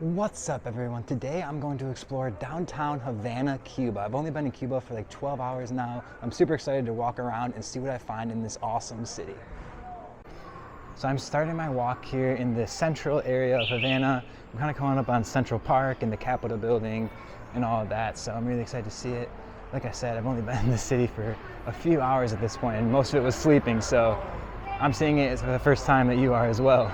What's up, everyone? Today I'm going to explore downtown Havana, Cuba. I've only been in Cuba for like 12 hours now. I'm super excited to walk around and see what I find in this awesome city. So I'm starting my walk here in the central area of Havana. I'm kind of coming up on Central Park and the Capitol building and all of that, so I'm really excited to see it. Like I said, I've only been in the city for a few hours at this point, and most of it was sleeping, so I'm seeing it for the first time that you are as well.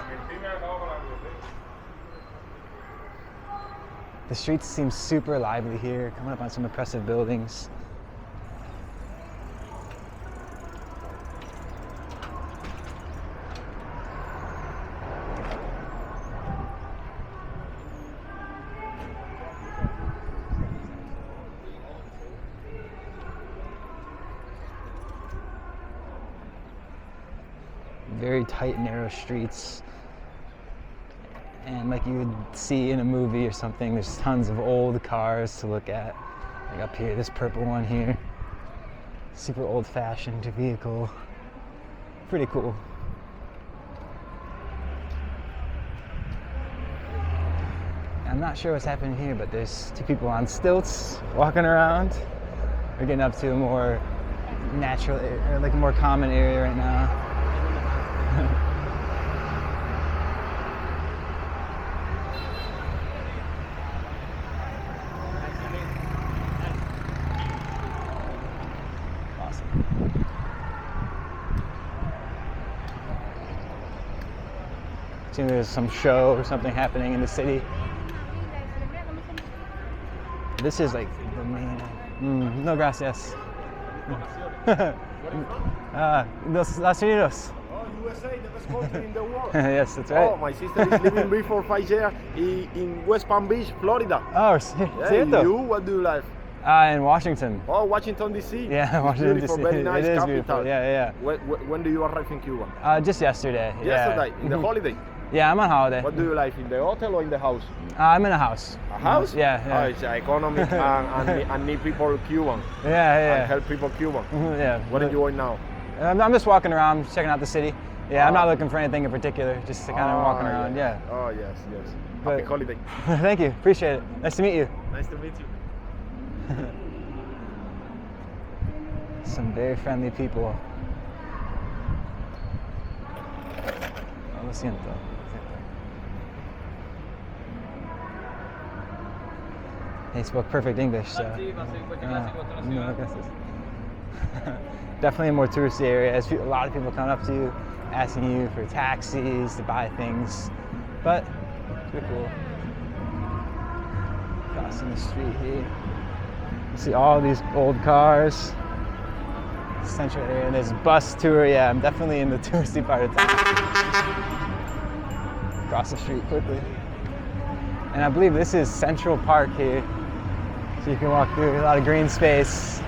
The streets seem super lively here, coming up on some impressive buildings. Very tight, narrow streets. And like you would see in a movie or something, there's tons of old cars to look at. Like up here, this purple one here. Super old-fashioned vehicle. Pretty cool. I'm not sure what's happening here, but there's two people on stilts walking around. We're getting up to a more natural, or like a more common area right now. Seems there's some show or something happening in the city. This is like the main. No gracias. Los Estados Unidos. Oh, USA, the best country in the world. Yes, that's right. Oh, my sister is living before 5 years in West Palm Beach, Florida. Oh, Yeah, cierto. you, what do you like? In Washington. Oh, Washington D.C. Yeah, It's Washington beautiful, D.C. very nice It is capital. beautiful. Yeah. When do you arrive in Cuba? Just yesterday. Yesterday, Yeah. in the holiday. Yeah, I'm on holiday. What do you like, in the hotel or in the house? I'm in a house. A house? Yeah. Oh, it's economic and need people Cuban. Yeah. And help people Cuban. Yeah. What are you doing now? I'm just walking around, checking out the city. Yeah, I'm not looking for anything in particular, just to kind of walking around. Yeah. Oh, yes. But- Happy holiday. Thank you. Appreciate it. Nice to meet you. Nice to meet you. Some very friendly people. Lo siento. He spoke perfect English, so. No, gracias. Definitely a more touristy area. There's a lot of people coming up to you, asking you for taxis, to buy things. But it's pretty cool. Crossing the street here. You see all these old cars. Central area, and there's bus tour. Yeah, I'm definitely in the touristy part of town. Cross the street quickly. And I believe this is Central Park here. So you can walk through a lot of green space.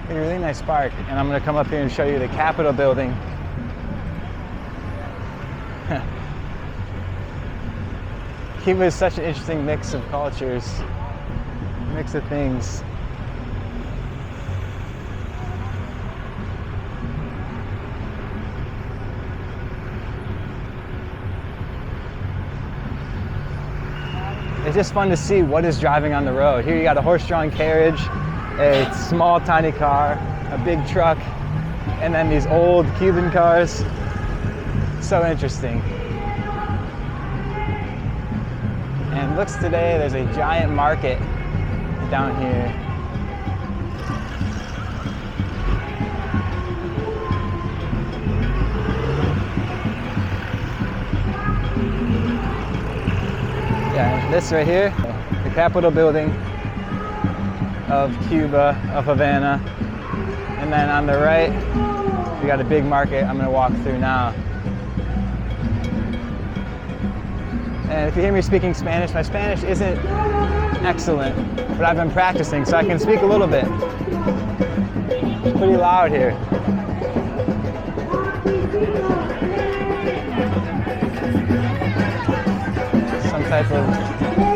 A really nice park. And I'm gonna come up here and show you the Capitol building. Cuba is such an interesting mix of cultures, mix of things. It's just fun to see what is driving on the road. Here you got a horse-drawn carriage, a small tiny car, a big truck, and then these old Cuban cars. So interesting. And looks today, there's a giant market down here. Yeah, this right here, the Capitol building of Cuba, of Havana. And then on the right, we got a big market I'm gonna walk through now. And if you hear me speaking Spanish, my Spanish isn't excellent, but I've been practicing, so I can speak a little bit. It's pretty loud here.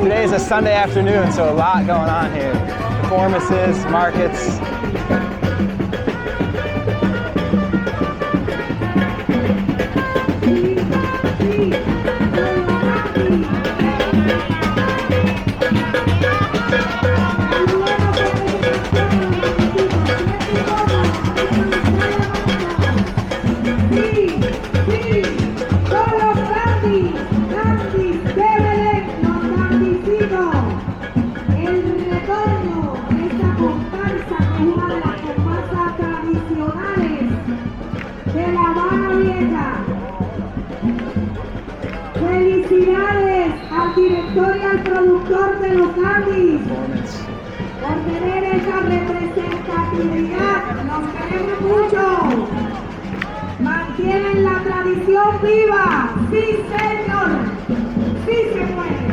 Today is a Sunday afternoon, so a lot going on here. Performances, markets. director y al productor de los Andes Performance. por tener esa representatividad. Los queremos mucho. Mantienen la tradición viva. Sí, señor. Sí se puede.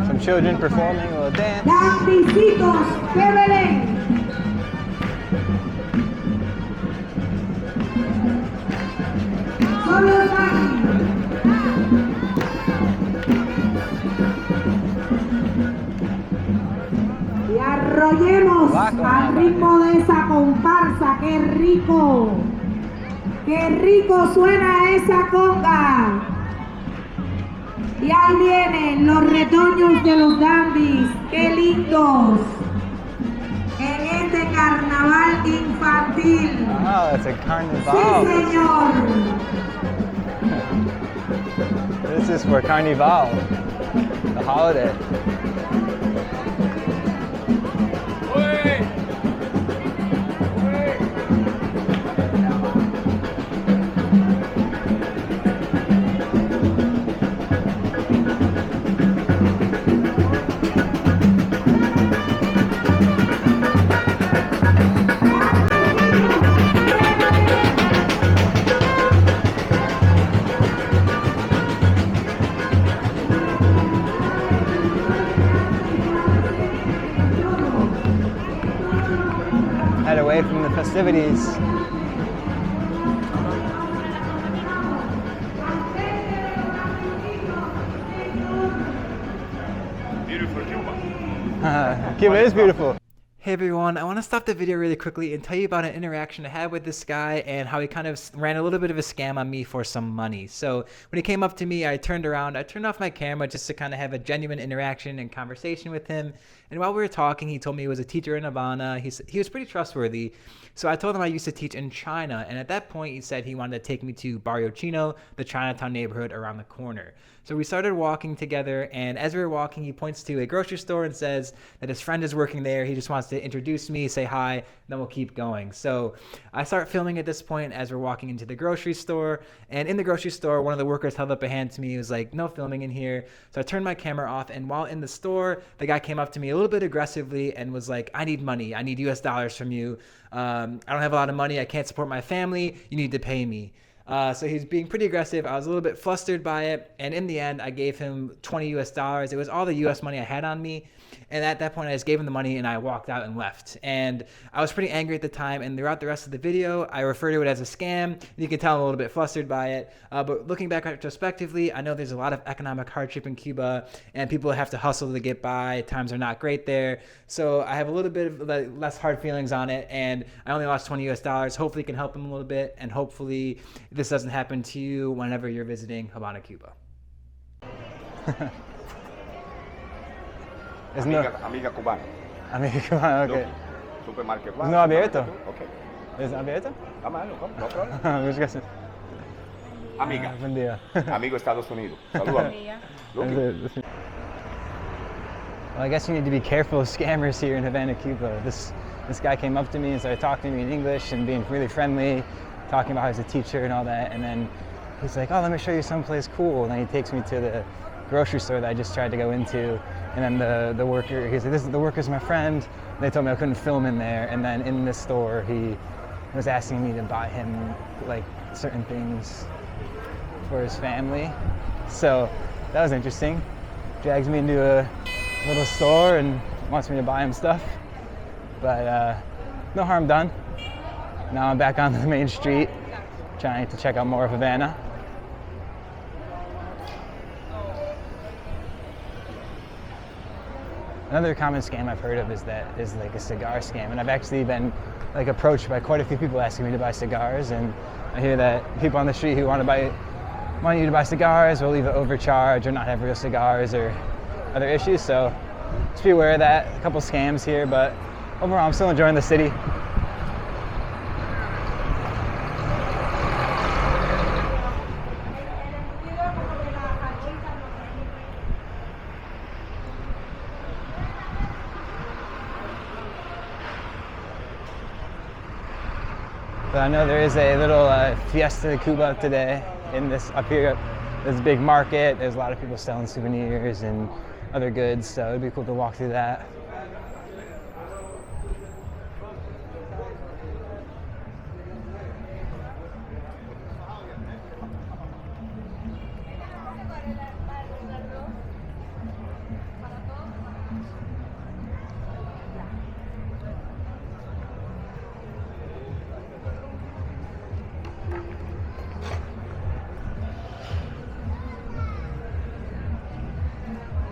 Some children performing a little dance. Dandicitos de Belén. Son los Andes. Y arrollemos al ritmo de esa comparsa. ¡Qué rico! ¡Qué rico suena esa conga! Y ahí vienen los retoños de los dandis. ¡Qué lindos! En este carnaval infantil. Oh, it's a ¡Sí, carnival. señor! This is for Carnival, the holiday. Head away from the festivities. Beautiful Cuba. Cuba is beautiful. Hey everyone, I want to stop the video really quickly and tell you about an interaction I had with this guy and how he kind of ran a little bit of a scam on me for some money. So when he came up to me, I turned around, I turned off my camera just to kind of have a genuine interaction and conversation with him. And while we were talking, he told me he was a teacher in Havana. He was pretty trustworthy. So I told him I used to teach in China. And at that point, he said he wanted to take me to Barrio Chino, the Chinatown neighborhood around the corner. So we started walking together, and as we were walking, he points to a grocery store and says that his friend is working there. He just wants to introduce me, say hi, and then we'll keep going. So I start filming at this point as we're walking into the grocery store, and in the grocery store, one of the workers held up a hand to me. He was like, no filming in here. So I turned my camera off, and while in the store, the guy came up to me a little bit aggressively and was like, I need money. I need US dollars from you. I don't have a lot of money. I can't support my family. You need to pay me. So he was being pretty aggressive. I was a little bit flustered by it. And in the end, I gave him 20 US dollars. It was all the US money I had on me. And at that point, I just gave him the money and I walked out and left. And I was pretty angry at the time. And throughout the rest of the video, I refer to it as a scam. You can tell I'm a little bit flustered by it. But looking back retrospectively, I know there's a lot of economic hardship in Cuba and people have to hustle to get by. Times are not great there. So I have a little bit of less hard feelings on it. And I only lost 20 US dollars. Hopefully it can help him a little bit. And hopefully this doesn't happen to you whenever you're visiting Havana, Cuba. Amiga cubana. Amiga cubana, okay. Supermarket. ¿Es no abierto? Okay. ¿Es abierto? No problem. Muchas gracias. Amiga. Buen día. Amigo Estados Unidos. Salúdame. Well, I guess you need to be careful of scammers here in Havana, Cuba. This guy came up to me and started talking to me in English and being really friendly, talking about how he's a teacher and all that. And then he's like, oh, let me show you someplace cool. And then he takes me to the grocery store that I just tried to go into. And then the worker, he's like, the worker's my friend. And they told me I couldn't film in there. And then in the store, he was asking me to buy him like certain things for his family. So that was interesting. Drags me into a little store and wants me to buy him stuff. But no harm done. Now I'm back on the main street trying to check out more of Havana. Another common scam I've heard of is like a cigar scam, and I've actually been like approached by quite a few people asking me to buy cigars, and I hear that people on the street who want you to buy cigars will either overcharge or not have real cigars or other issues. So just be aware of that. A couple scams here, but overall I'm still enjoying the city. So I know there is a little Fiesta de Cuba today in this up here. There's a big market. There's a lot of people selling souvenirs and other goods, so it'd be cool to walk through that.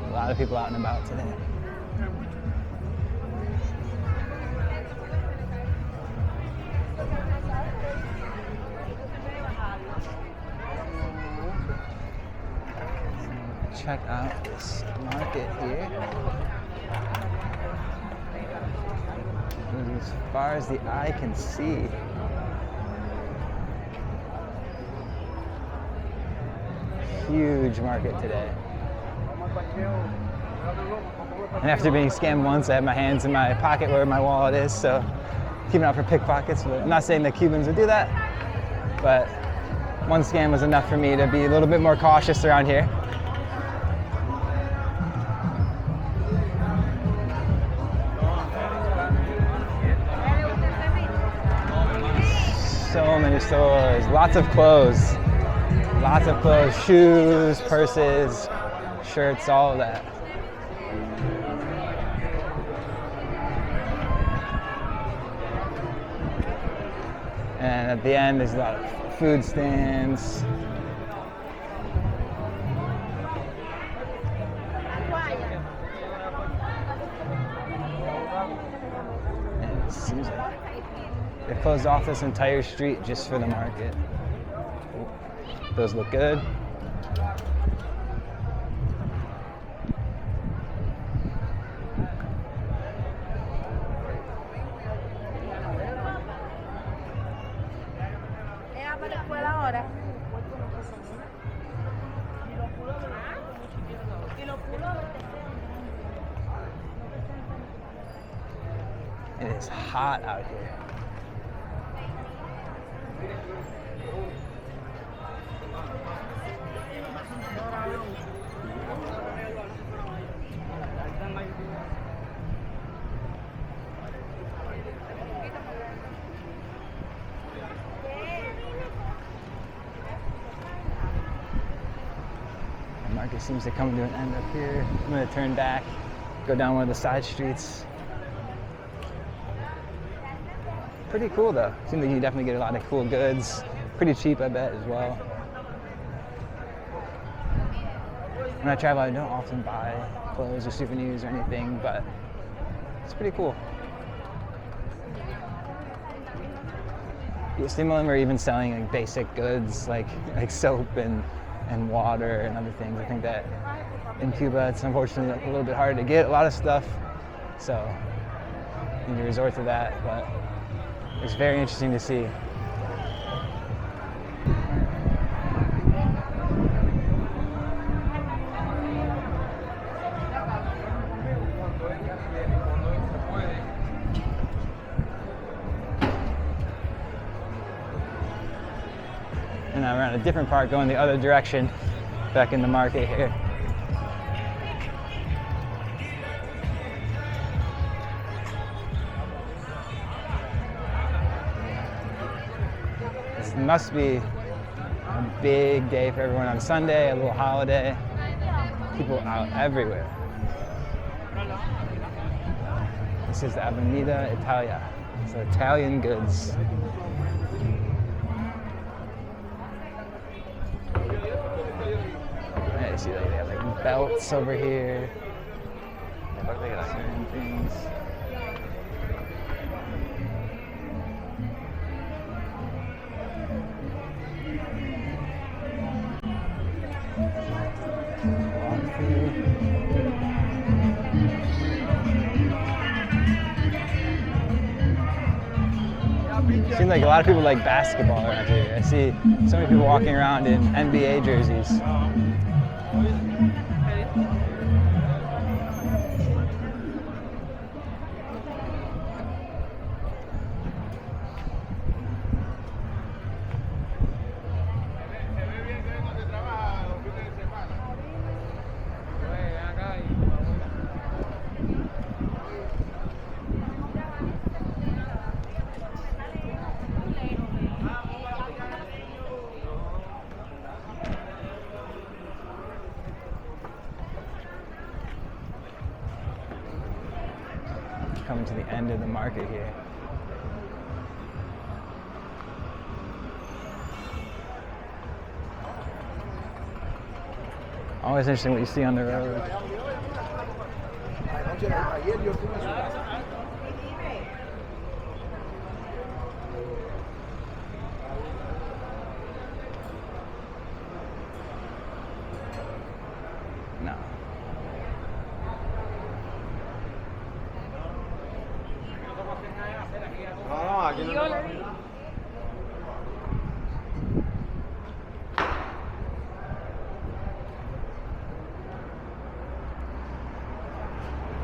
A lot of people out and about today. Check out this market here. As far as the eye can see. Huge market today. And after being scammed once, I have my hands in my pocket where my wallet is, so keeping out for pickpockets. But I'm not saying that Cubans would do that, but one scam was enough for me to be a little bit more cautious around here. So many stores, lots of clothes, shoes, purses, shirts, all of that. And at the end, there's a lot of food stands. And it seems like they closed off this entire street just for the market. Those look good. It is hot out here. The market seems to come to an end up here. I'm going to turn back, go down one of the side streets. Pretty cool though. Seems like you definitely get a lot of cool goods. Pretty cheap, I bet, as well. When I travel, I don't often buy clothes or souvenirs or anything, but it's pretty cool. Some of them are even selling like basic goods like soap and water and other things. I think that in Cuba, it's unfortunately a little bit harder to get a lot of stuff, so you need to resort to that, but it's very interesting to see. And now we're on a different part going the other direction, back in the market here. This must be a big day for everyone on Sunday, a little holiday. People out everywhere. This is the Avenida Italia. So Italian goods. Yeah, you see that they have like belts over here. Certain things. Seems like a lot of people like basketball around here. I see so many people walking around in NBA jerseys. coming to the end of the market here. Always interesting what you see on the road. No.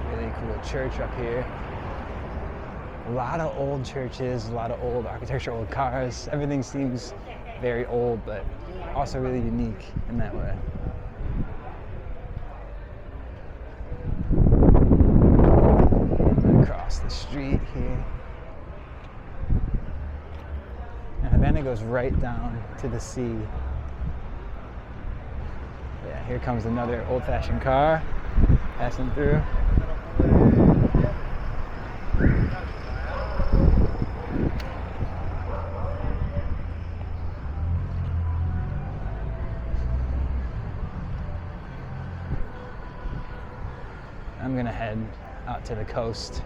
Really cool church up here. A lot of old churches, a lot of old architecture, old cars. Everything seems very old, but also really unique in that way. Across the street here. And Havana goes right down to the sea. Yeah, here comes another old-fashioned car passing through. I'm gonna head out to the coast